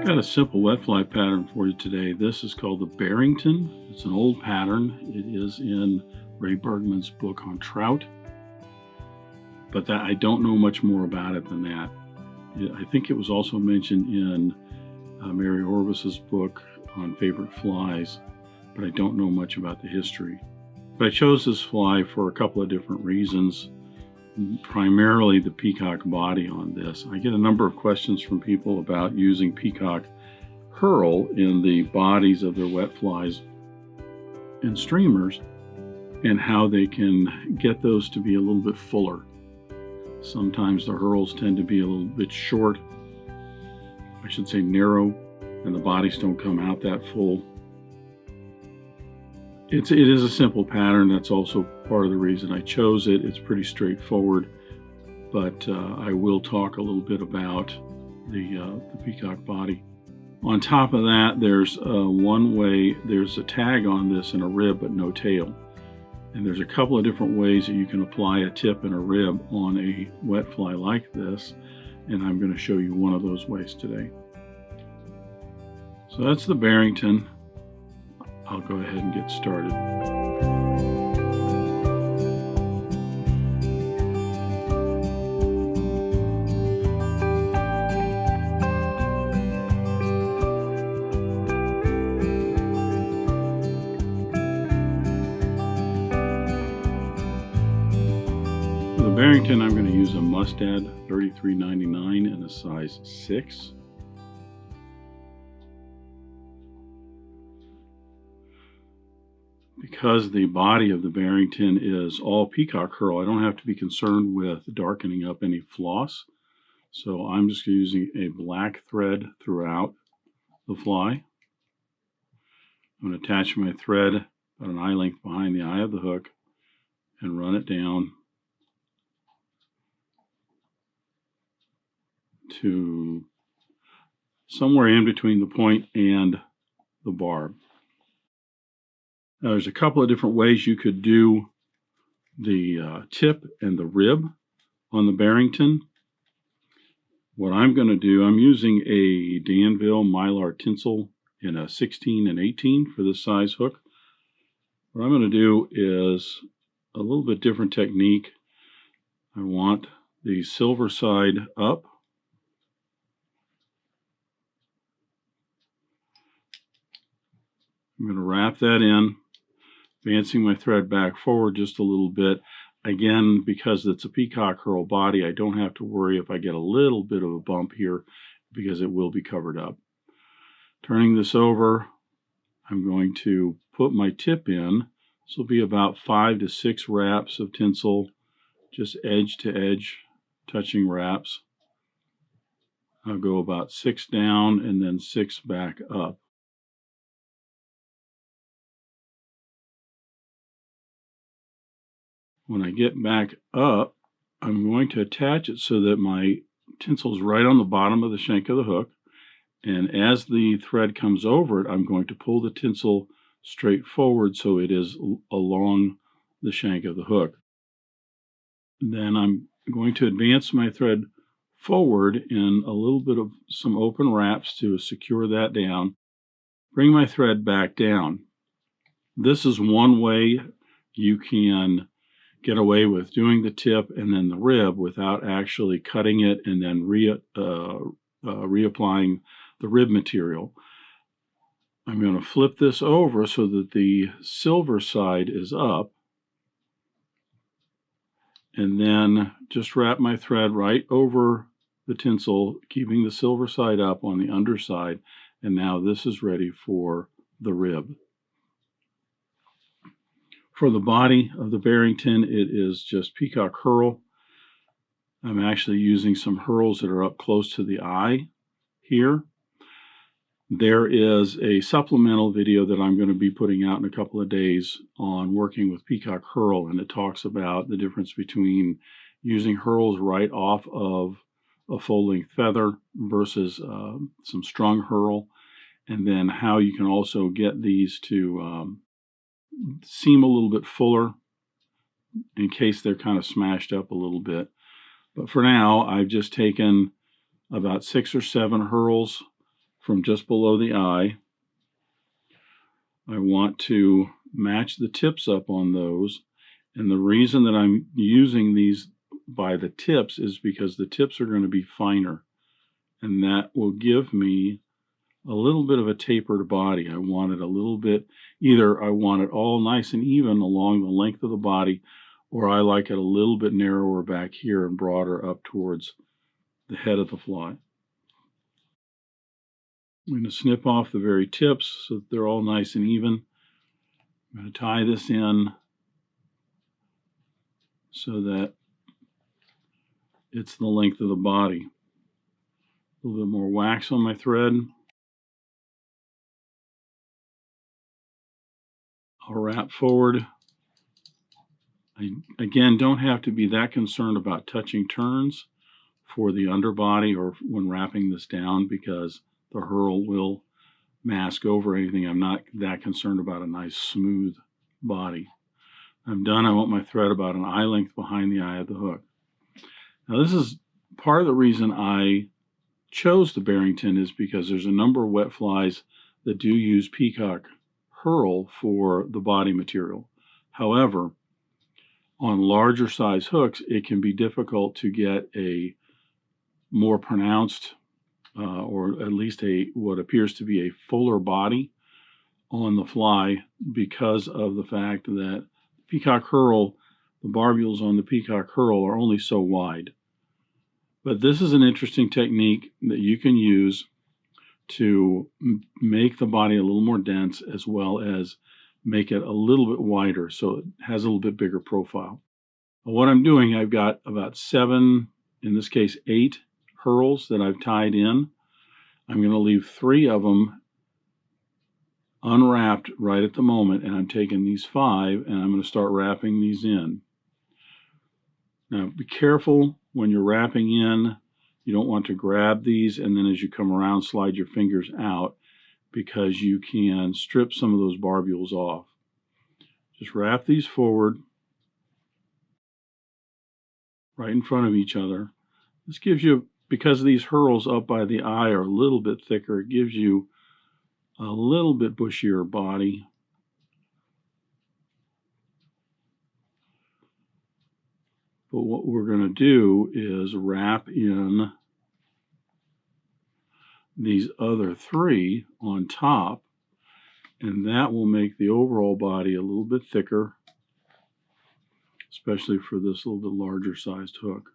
Got a simple wet fly pattern for you today. This is called the Barrington. It's an old pattern. It is in Ray Bergman's book on trout, but I don't know much more about it than that. I think it was also mentioned in Mary Orvis's book on favorite flies, but I don't know much about the history. But I chose this fly for a couple of different reasons. Primarily the Peacock body on this. I get a number of questions from people about using Peacock Herl in the bodies of their wet flies and streamers and how they can get those to be a little bit fuller. Sometimes the Herls tend to be a little bit short, I should say narrow, and the bodies don't come out that full. It is a simple pattern. That's also part of the reason I chose it. It's pretty straightforward, but I will talk a little bit about the Peacock body. On top of that, there's there's a tag on this and a rib, but no tail. And there's a couple of different ways that you can apply a tip and a rib on a wet fly like this, and I'm going to show you one of those ways today. So that's the Barrington. I'll go ahead and get started. For the Barrington, I'm going to use a Mustad 3399 in a size 6. Because the body of the Barrington is all Peacock Herl, I don't have to be concerned with darkening up any floss. So I'm just using a black thread throughout the fly. I'm going to attach my thread about an eye length behind the eye of the hook and run it down to somewhere in between the point and the barb. Now, there's a couple of different ways you could do the tip and the rib on the Barrington. What I'm going to do, I'm using a Danville Mylar Tinsel in a 16 and 18 for this size hook. What I'm going to do is a little bit different technique. I want the silver side up. I'm going to wrap that in, advancing my thread back forward just a little bit. Again, because it's a Peacock Herl body, I don't have to worry if I get a little bit of a bump here because it will be covered up. Turning this over, I'm going to put my tip in. This will be about 5 to 6 wraps of tinsel, just edge to edge touching wraps. I'll go about 6 down and then 6 back up. When I get back up, I'm going to attach it so that my tinsel is right on the bottom of the shank of the hook. And as the thread comes over it, I'm going to pull the tinsel straight forward so it is along the shank of the hook. Then I'm going to advance my thread forward in a little bit of some open wraps to secure that down. Bring my thread back down. This is one way you can get away with doing the tip and then the rib without actually cutting it and then reapplying the rib material. I'm going to flip this over so that the silver side is up, and then just wrap my thread right over the tinsel, keeping the silver side up on the underside, and now this is ready for the rib. For the body of the Barrington, it is just Peacock Herl. I'm actually using some Herls that are up close to the eye here. There is a supplemental video that I'm going to be putting out in a couple of days on working with Peacock Herl, and it talks about the difference between using Herls right off of a full-length feather versus some strung Herl, and then how you can also get these to seem a little bit fuller in case they're kind of smashed up a little bit. But for now, I've just taken about 6 or 7 Herls from just below the eye. I want to match the tips up on those. And the reason that I'm using these by the tips is because the tips are going to be finer. And that will give me a little bit of a tapered body. I want it a little bit, either I want it all nice and even along the length of the body, or I like it a little bit narrower back here and broader up towards the head of the fly. I'm going to snip off the very tips so that they're all nice and even. I'm going to tie this in so that it's the length of the body. A little bit more wax on my thread. I'll wrap forward. I, again, don't have to be that concerned about touching turns for the underbody or when wrapping this down, because the Herl will mask over anything. I'm not that concerned about a nice smooth body. I'm done. I want my thread about an eye length behind the eye of the hook. Now this is part of the reason I chose the Barrington, is because there's a number of wet flies that do use Peacock Herl for the body material. However, on larger size hooks, it can be difficult to get a more pronounced or at least what appears to be a fuller body on the fly, because of the fact that Peacock Herl, the barbules on the Peacock Herl are only so wide. But this is an interesting technique that you can use to make the body a little more dense, as well as make it a little bit wider so it has a little bit bigger profile. What I'm doing, I've got about 7, in this case 8 Herls that I've tied in. I'm going to leave 3 of them unwrapped right at the moment, and I'm taking these 5 and I'm going to start wrapping these in. Now be careful when you're wrapping in. You don't want to grab these and then as you come around slide your fingers out, because you can strip some of those barbules off. Just wrap these forward right in front of each other. This gives you, because these Herls up by the eye are a little bit thicker, it gives you a little bit bushier body. But what we're going to do is wrap in these other 3 on top, and that will make the overall body a little bit thicker, especially for this little bit larger sized hook.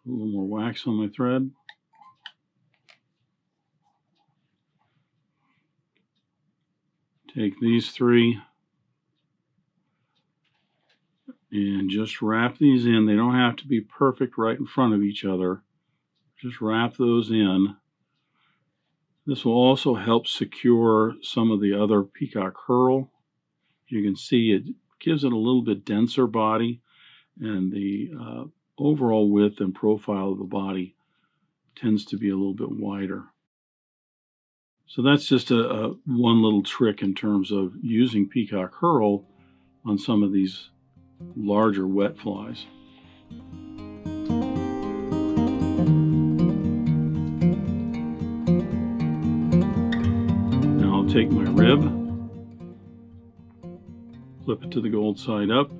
A little more wax on my thread. Take these 3 and just wrap these in. They don't have to be perfect right in front of each other. Just wrap those in. This will also help secure some of the other Peacock Herl. You can see it gives it a little bit denser body, and the overall width and profile of the body tends to be a little bit wider. So that's just one little trick in terms of using Peacock Herl on some of these larger wet flies. Now I'll take my rib, flip it to the gold side up,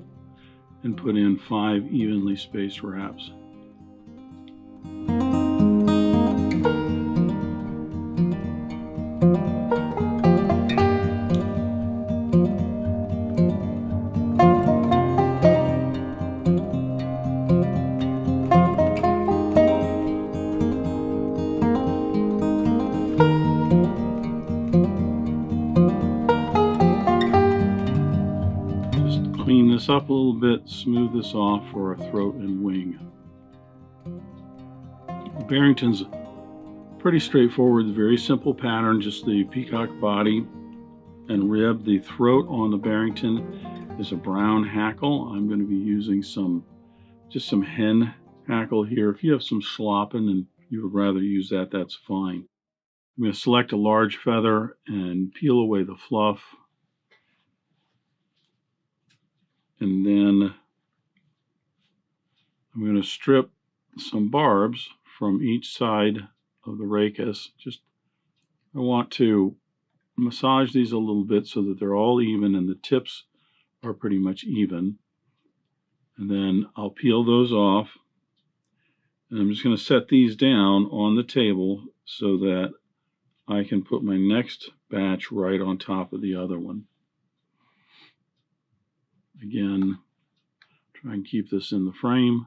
and put in 5 evenly spaced wraps. Clean this up a little bit, smooth this off for a throat and wing. The Barrington's pretty straightforward, very simple pattern, just the peacock body and rib. The throat on the Barrington is a brown hackle. I'm going to be using just some hen hackle here. If you have some Schlappen and you would rather use that, that's fine. I'm going to select a large feather and peel away the fluff. And then I'm going to strip some barbs from each side of the rachis. I want to massage these a little bit so that they're all even and the tips are pretty much even. And then I'll peel those off. And I'm just going to set these down on the table so that I can put my next batch right on top of the other one. Again, try and keep this in the frame.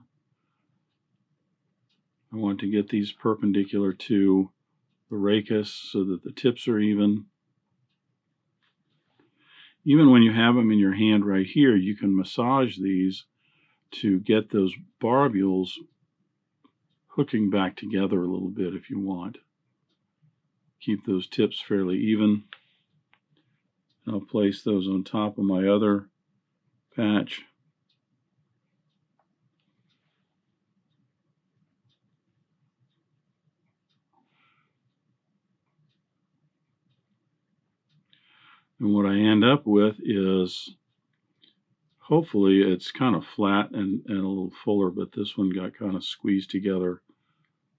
I want to get these perpendicular to the rachis so that the tips are even. Even when you have them in your hand right here, you can massage these to get those barbules hooking back together a little bit if you want. Keep those tips fairly even. I'll place those on top of my other patch. And what I end up with is, hopefully it's kind of flat and a little fuller, but this one got kind of squeezed together,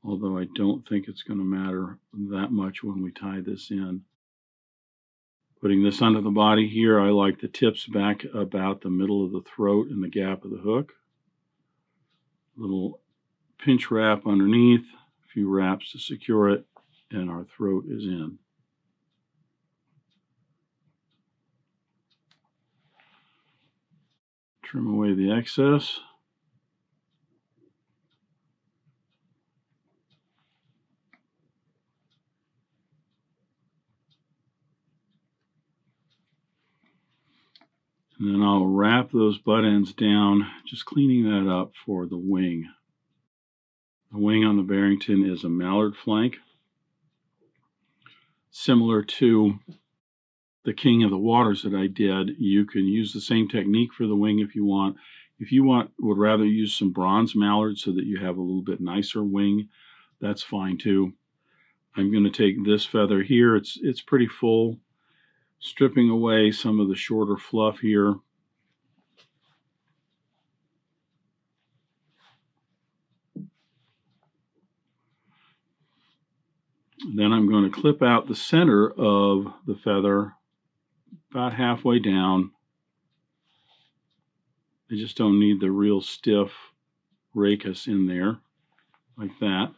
although I don't think it's going to matter that much when we tie this in. Putting this under the body here, I like the tips back about the middle of the throat and the gap of the hook. Little pinch wrap underneath, a few wraps to secure it, and our throat is in. Trim away the excess. And then I'll wrap those butt ends down, just cleaning that up for the wing. The wing on the Barrington is a Mallard flank, similar to the King of the Waters that I did. You can use the same technique for the wing if you want. If you would rather use some bronze mallard so that you have a little bit nicer wing, that's fine too. I'm going to take this feather here. It's pretty full, stripping away some of the shorter fluff here. Then I'm going to clip out the center of the feather about halfway down. I just don't need the real stiff rachis in there, like that.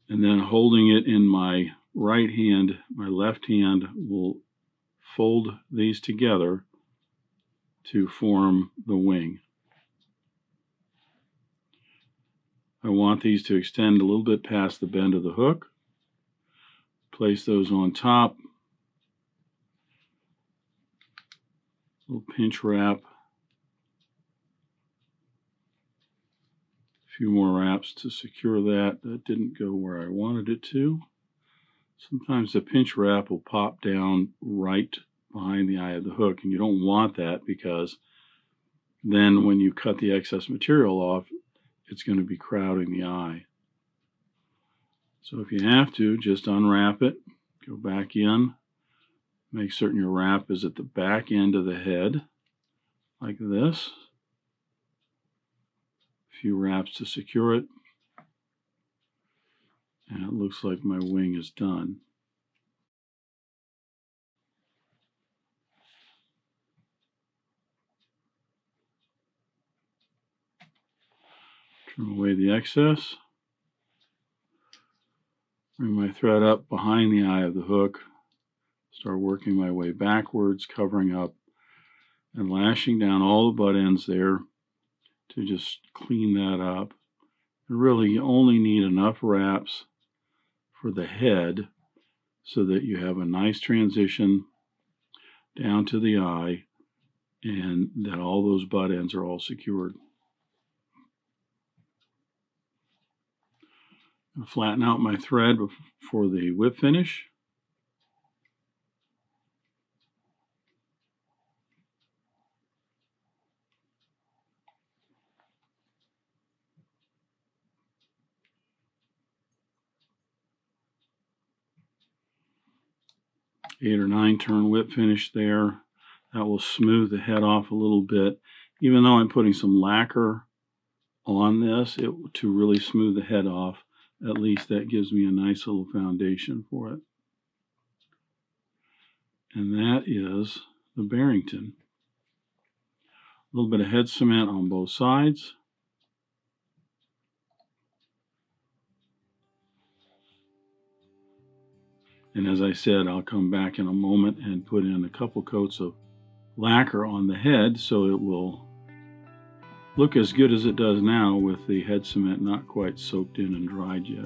And then holding it in my right hand, my left hand will fold these together to form the wing. I want these to extend a little bit past the bend of the hook. Place those on top. Little pinch wrap. A few more wraps to secure that. That didn't go where I wanted it to. Sometimes the pinch wrap will pop down right behind the eye of the hook, and you don't want that because then when you cut the excess material off, it's going to be crowding the eye. So if you have to, just unwrap it, go back in, make certain your wrap is at the back end of the head, like this. A few wraps to secure it, and it looks like my wing is done. Trim away the excess. Bring my thread up behind the eye of the hook. Start working my way backwards, covering up and lashing down all the butt ends there to just clean that up. And really, you only need enough wraps for the head so that you have a nice transition down to the eye and that all those butt ends are all secured. I'll flatten out my thread for the whip finish. Eight or nine turn whip finish there. That will smooth the head off a little bit. Even though I'm putting some lacquer on this to really smooth the head off, at least that gives me a nice little foundation for it. And that is the Barrington. A little bit of head cement on both sides. And as I said, I'll come back in a moment and put in a couple coats of lacquer on the head so it will look as good as it does now with the head cement not quite soaked in and dried yet.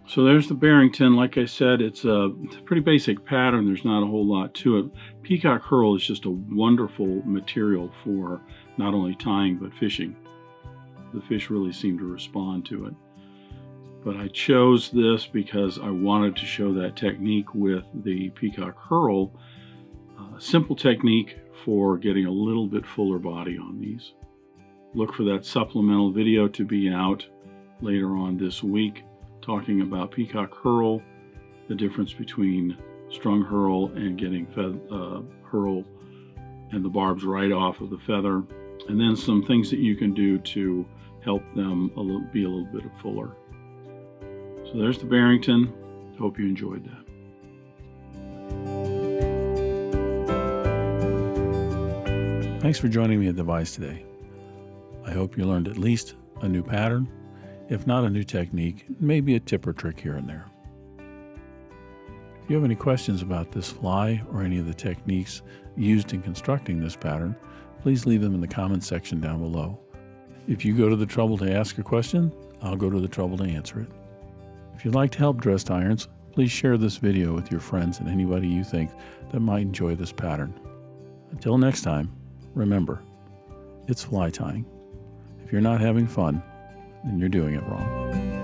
So there's the Barrington. Like I said, it's a pretty basic pattern. There's not a whole lot to it. Peacock Herl is just a wonderful material for not only tying but fishing. The fish really seem to respond to it. But I chose this because I wanted to show that technique with the Peacock Herl. Simple technique for getting a little bit fuller body on these. Look for that supplemental video to be out later on this week, talking about Peacock Herl, the difference between strung Herl and getting Herl and the barbs right off of the feather, and then some things that you can do to help them be a little bit fuller. So there's the Barrington. Hope you enjoyed that. Thanks for joining me at Devise today. I hope you learned at least a new pattern, if not a new technique, maybe a tip or trick here and there. If you have any questions about this fly or any of the techniques used in constructing this pattern, please leave them in the comments section down below. If you go to the trouble to ask a question, I'll go to the trouble to answer it. If you'd like to help dressed irons, please share this video with your friends and anybody you think that might enjoy this pattern. Until next time, remember, it's fly tying. If you're not having fun, then you're doing it wrong.